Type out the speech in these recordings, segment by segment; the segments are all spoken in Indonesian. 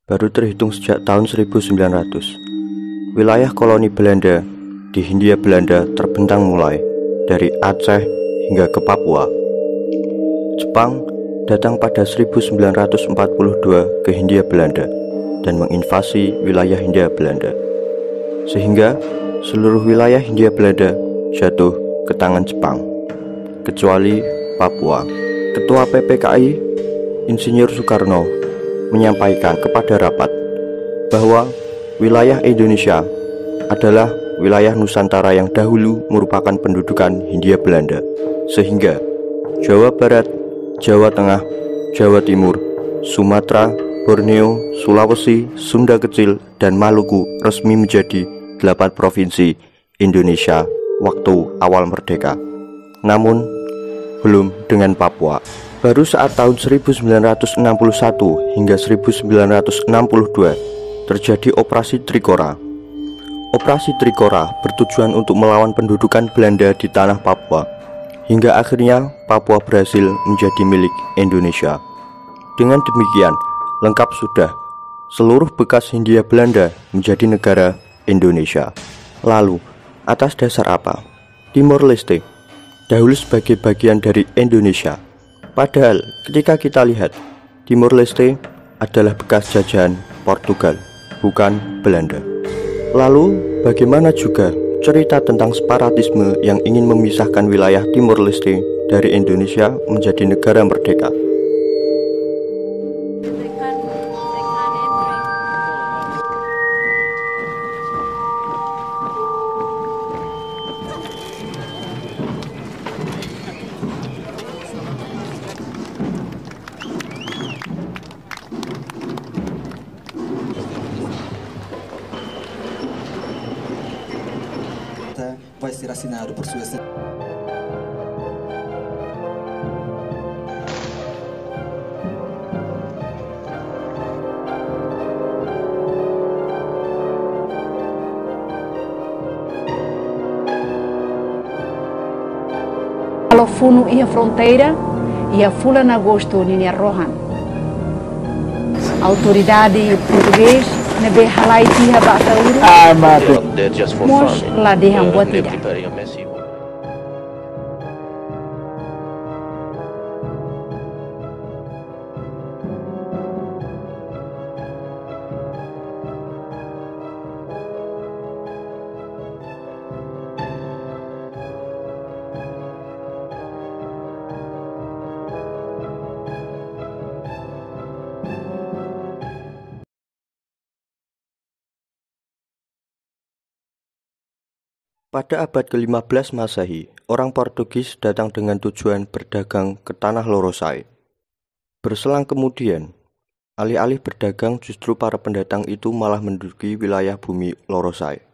baru terhitung sejak tahun 1900. Wilayah koloni Belanda di Hindia Belanda terbentang mulai dari Aceh hingga ke Papua. Jepang datang pada 1942 ke Hindia Belanda dan menginvasi wilayah Hindia Belanda, sehingga seluruh wilayah Hindia Belanda jatuh ke tangan Jepang, kecuali Papua. Ketua PPKI, Insinyur Soekarno, menyampaikan kepada rapat bahwa wilayah Indonesia adalah wilayah Nusantara yang dahulu merupakan pendudukan Hindia Belanda, sehingga Jawa Barat, Jawa Tengah, Jawa Timur, Sumatera, Borneo, Sulawesi, Sunda Kecil, dan Maluku resmi menjadi 8 provinsi Indonesia waktu awal merdeka. Namun, belum dengan Papua. Baru saat tahun 1961 hingga 1962 terjadi Operasi Trikora. Operasi Trikora bertujuan untuk melawan pendudukan Belanda di tanah Papua, hingga akhirnya Papua berhasil menjadi milik Indonesia. Dengan demikian, lengkap sudah, seluruh bekas Hindia Belanda menjadi negara Indonesia. Lalu, atas dasar apa Timor Leste dahulu sebagai bagian dari Indonesia? Padahal ketika kita lihat, Timor Leste adalah bekas jajahan Portugal, bukan Belanda. Lalu bagaimana juga cerita tentang separatisme yang ingin memisahkan wilayah Timor Leste dari Indonesia menjadi negara merdeka? Vai ser assinado por sua excelência. Kalau funu ia fronteira, ia fulan agosto ninia rohan. Autoridade português nebe halai tiha bata uru. Mos la dehang buat tidak. Pada abad ke-15 Masehi, orang Portugis datang dengan tujuan berdagang ke tanah Lorosai. Berselang kemudian, alih-alih berdagang, justru para pendatang itu malah menduduki wilayah bumi Lorosai.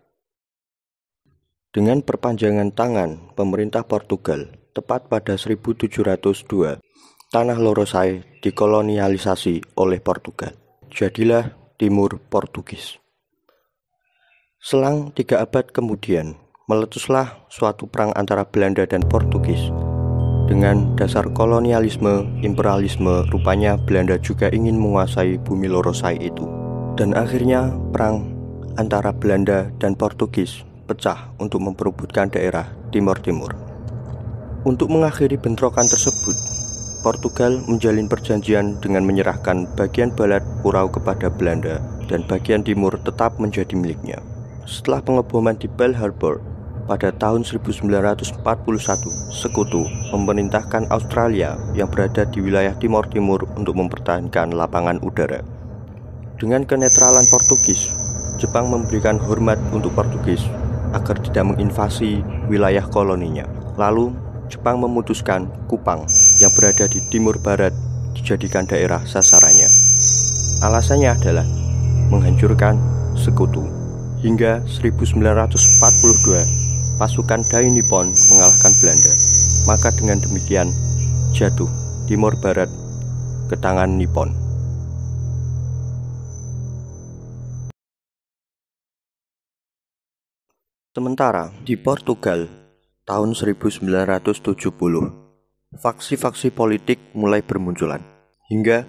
Dengan perpanjangan tangan pemerintah Portugal, tepat pada 1702, tanah Lorosai dikolonialisasi oleh Portugal. Jadilah Timur Portugis. Selang 3 abad kemudian, meletuslah suatu perang antara Belanda dan Portugis. Dengan dasar kolonialisme, imperialisme, rupanya Belanda juga ingin menguasai bumi Lorosai itu. Dan akhirnya perang antara Belanda dan Portugis pecah untuk memperebutkan daerah Timor Timur. Untuk mengakhiri bentrokan tersebut, Portugal menjalin perjanjian dengan menyerahkan bagian barat pulau kepada Belanda dan bagian timur tetap menjadi miliknya. Setelah pengeboman di Pearl Harbor pada tahun 1941, Sekutu memerintahkan Australia yang berada di wilayah Timor Timur untuk mempertahankan lapangan udara. Dengan kenetralan Portugis, Jepang memberikan hormat untuk Portugis agar tidak menginvasi wilayah koloninya. Lalu, Jepang memutuskan Kupang yang berada di timur barat dijadikan daerah sasarannya. Alasannya adalah menghancurkan Sekutu. Hingga 1942, pasukan Dai Nippon mengalahkan Belanda. Maka dengan demikian jatuh Timor Barat ke tangan Nippon. Sementara di Portugal tahun 1970, faksi-faksi politik mulai bermunculan hingga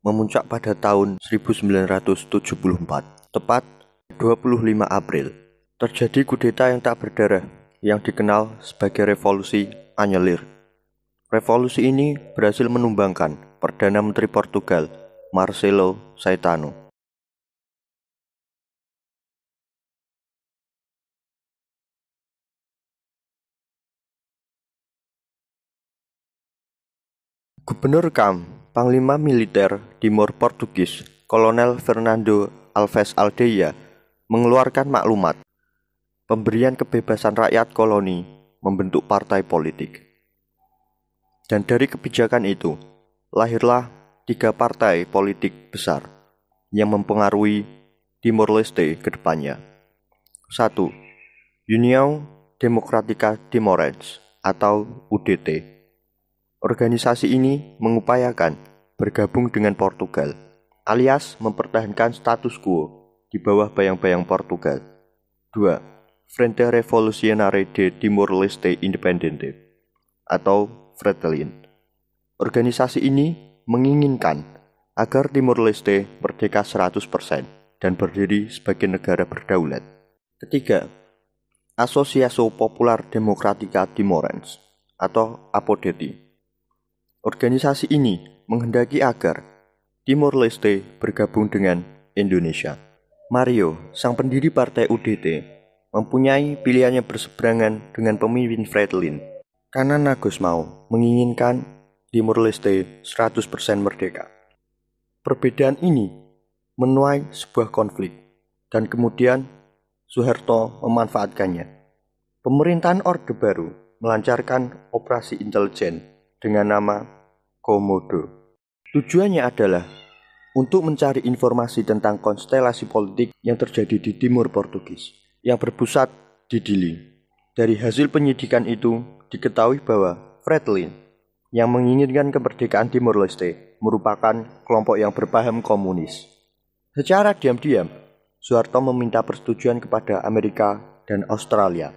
memuncak pada tahun 1974, tepat 25 April. Terjadi kudeta yang tak berdarah yang dikenal sebagai Revolusi Anyelir. Revolusi ini berhasil menumbangkan Perdana Menteri Portugal, Marcelo Caetano. Gubernur KAM, Panglima Militer Timor Portugis, Kolonel Fernando Alves Aldeia, mengeluarkan maklumat pemberian kebebasan rakyat koloni membentuk partai politik. Dan dari kebijakan itu, lahirlah 3 partai politik besar yang mempengaruhi Timor Leste ke depannya. 1. União Democrática Timorense atau UDT. Organisasi ini mengupayakan bergabung dengan Portugal, alias mempertahankan status quo di bawah bayang-bayang Portugal. 2. Frente Revolucionário de Timor-Leste Independente atau Fretilin. Organisasi ini menginginkan agar Timor Leste merdeka 100% dan berdiri sebagai negara berdaulat. 3. Asociação Popular Democrática Timorense atau APODETI. Organisasi ini menghendaki agar Timor Leste bergabung dengan Indonesia. Mario, sang pendiri partai UDT, mempunyai pilihannya berseberangan dengan pemimpin Fretilin, karena Nagus mau menginginkan Timor Leste 100% merdeka. Perbedaan ini menuai sebuah konflik, dan kemudian Suharto memanfaatkannya. Pemerintahan Orde Baru melancarkan operasi intelijen dengan nama Komodo. Tujuannya adalah untuk mencari informasi tentang konstelasi politik yang terjadi di Timor Portugis yang berpusat di Dili. Dari hasil penyidikan itu diketahui bahwa Fretilin yang menginginkan kemerdekaan Timor Leste merupakan kelompok yang berpaham komunis. Secara diam-diam, Suharto meminta persetujuan kepada Amerika dan Australia.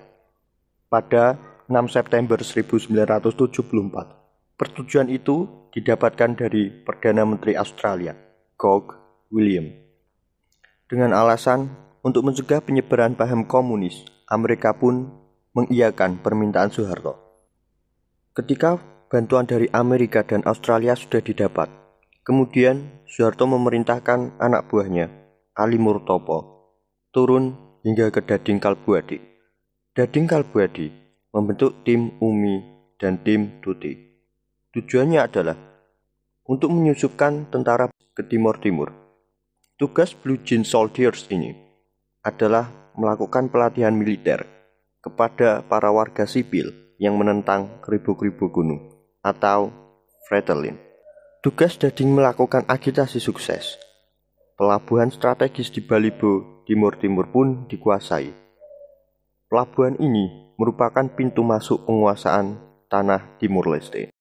Pada 6 September 1974, persetujuan itu didapatkan dari Perdana Menteri Australia, Gough William. Dengan alasan untuk mencegah penyebaran paham komunis, Amerika pun mengiyakan permintaan Suharto. Ketika bantuan dari Amerika dan Australia sudah didapat, kemudian Suharto memerintahkan anak buahnya, Ali Murtopo, turun hingga ke Dading Kalbuadi. Dading Kalbuadi membentuk tim UMI dan tim Tuti. Tujuannya adalah untuk menyusupkan tentara ke Timur-Timur. Tugas Blue Jean Soldiers ini adalah melakukan pelatihan militer kepada para warga sipil yang menentang ribu-ribu gunung atau Fretilin. Tugas Dading melakukan agitasi sukses. Pelabuhan strategis di Balibo, Timur-Timur pun dikuasai. Pelabuhan ini merupakan pintu masuk penguasaan tanah Timor Leste.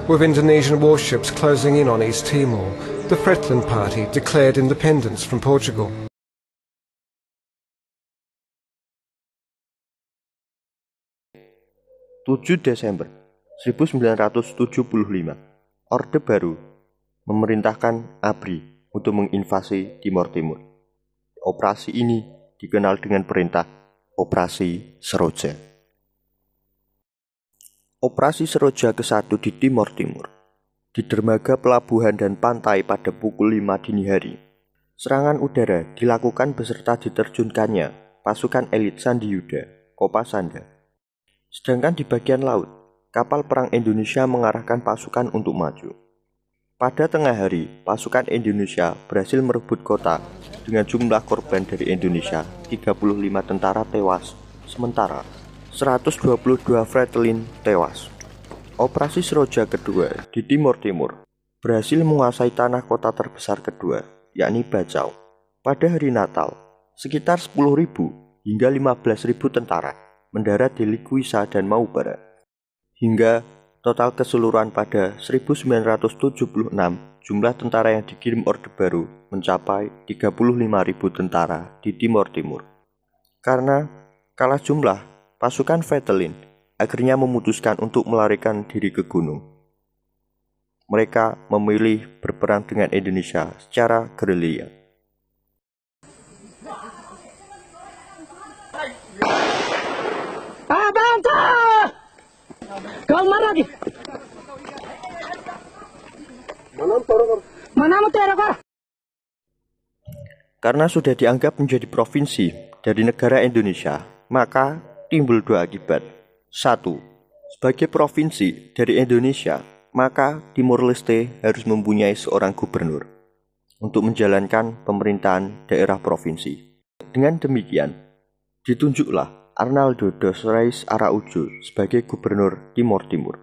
With Indonesian warships closing in on East Timor, the Fretilin Party declared independence from Portugal. Desember 1975, Orde Baru memerintahkan ABRI untuk menginvasi Timor Timur. Operasi ini dikenal dengan perintah Operasi Seroja. Operasi Seroja ke-1 di Timor Timur, di dermaga pelabuhan dan pantai pada pukul 5 dini hari. Serangan udara dilakukan beserta diterjunkannya pasukan elit Sandi Yuda, Kopasanda. Sedangkan di bagian laut, kapal perang Indonesia mengarahkan pasukan untuk maju. Pada tengah hari, pasukan Indonesia berhasil merebut kota dengan jumlah korban dari Indonesia 35 tentara tewas, sementara 122 Fretilin tewas. Operasi Seroja kedua di Timor Timur berhasil menguasai tanah kota terbesar kedua, yakni Bacau. Pada hari Natal, sekitar 10.000 hingga 15.000 tentara mendarat di Likuisa dan Maubara. Hingga total keseluruhan pada 1976 jumlah tentara yang dikirim Orde Baru mencapai 35.000 tentara di Timor Timur. Karena kalah jumlah, pasukan Fretilin akhirnya memutuskan untuk melarikan diri ke gunung. Mereka memilih berperang dengan Indonesia secara gerilya. Karena sudah dianggap menjadi provinsi dari negara Indonesia, maka timbul dua akibat. 1. Sebagai provinsi dari Indonesia, maka Timor Leste harus mempunyai seorang gubernur untuk menjalankan pemerintahan daerah provinsi. Dengan demikian, ditunjuklah Arnaldo dos Reis Araújo sebagai gubernur Timor Timur.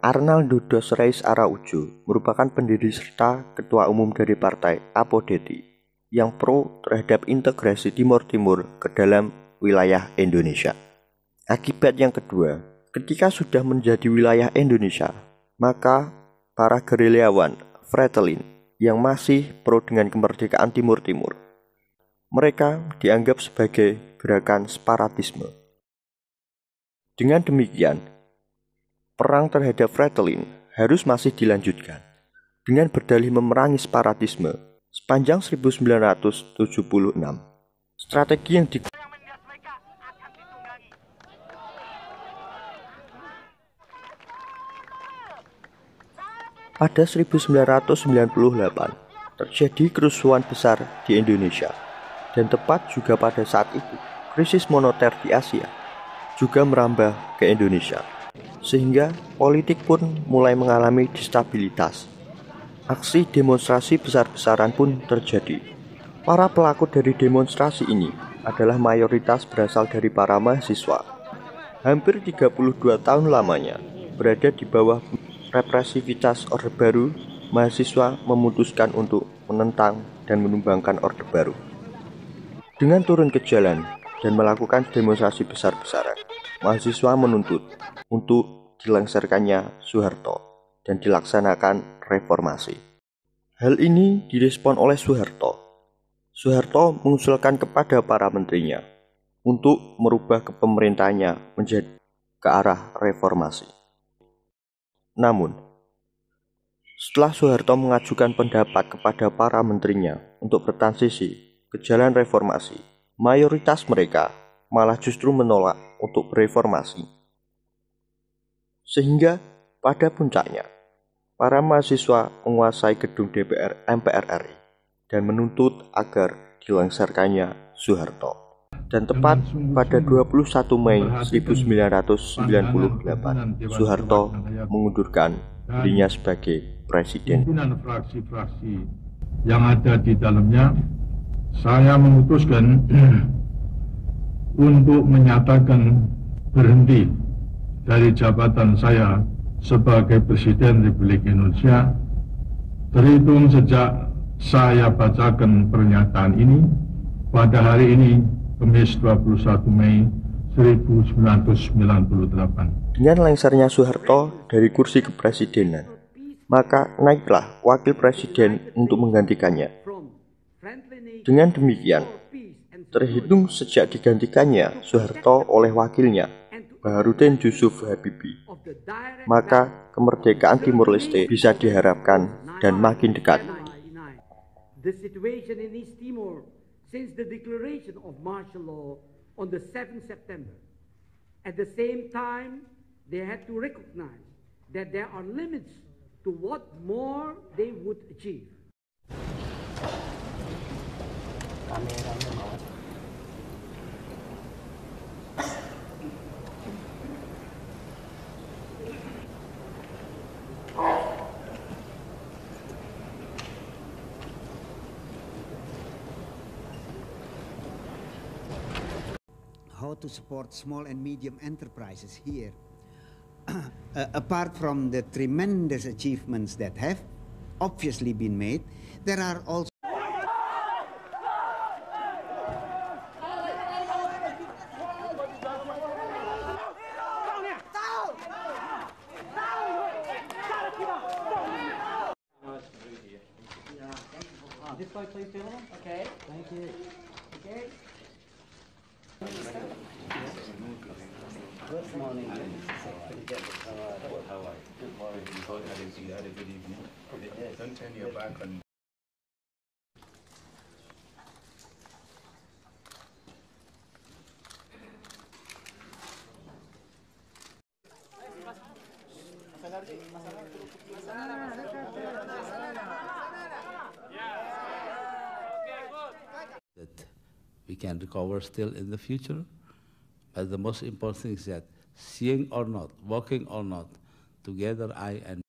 Arnaldo dos Reis Araújo merupakan pendiri serta ketua umum dari partai APODETI yang pro terhadap integrasi Timor Timur ke dalam wilayah Indonesia. Akibat yang kedua, ketika sudah menjadi wilayah Indonesia, maka para gerilyawan Fretilin yang masih pro dengan kemerdekaan Timur Timur, mereka dianggap sebagai gerakan separatisme. Dengan demikian, perang terhadap Fretilin harus masih dilanjutkan dengan berdalih memerangi separatisme sepanjang 1976. Strategi yang Pada 1998 terjadi kerusuhan besar di Indonesia, dan tepat juga pada saat itu krisis moneter di Asia juga merambah ke Indonesia, sehingga politik pun mulai mengalami destabilitas. Aksi demonstrasi besar-besaran pun terjadi. Para pelaku dari demonstrasi ini adalah mayoritas berasal dari para mahasiswa. Hampir 32 tahun lamanya berada di bawah represivitas Orde Baru, mahasiswa memutuskan untuk menentang dan menumbangkan Orde Baru. Dengan turun ke jalan dan melakukan demonstrasi besar-besaran, mahasiswa menuntut untuk dilengserkannya Soeharto dan dilaksanakan reformasi. Hal ini direspon oleh Soeharto. Soeharto mengusulkan kepada para menterinya untuk merubah kepemerintahannya menjadi ke arah reformasi. Namun, setelah Soeharto mengajukan pendapat kepada para menterinya untuk bertransisi ke jalan reformasi, mayoritas mereka malah justru menolak untuk bereformasi. Sehingga pada puncaknya, para mahasiswa menguasai gedung DPR MPR RI dan menuntut agar dilengserkannya Soeharto. Dan tepat pada 21 Mei 1998, Soeharto mengundurkan dirinya sebagai presiden. Pimpinan fraksi-fraksi yang ada di dalamnya, saya memutuskan untuk menyatakan berhenti dari jabatan saya sebagai Presiden Republik Indonesia terhitung sejak saya bacakan pernyataan ini pada hari ini, Kamis 21 Mei 1998. Dengan lengsernya Soeharto dari kursi kepresidenan, maka naiklah wakil presiden untuk menggantikannya. Dengan demikian, terhitung sejak digantikannya Soeharto oleh wakilnya, Baharudin Yusuf Habibie, maka kemerdekaan Timor Leste bisa diharapkan dan makin dekat. The situation in East Timor since the declaration of martial law on the 7th September. At the same time, they had to recognize that there are limits to what more they would achieve. How to support small and medium enterprises here. Apart from the tremendous achievements that have obviously been made, there are also photo, please, gentlemen. Okay. Thank you. Okay. Good morning. How are you? Good morning. You had a good evening. Yes. Don't turn your back on. That we can recover still in the future, but the most important thing is that seeing or not, walking or not, together I and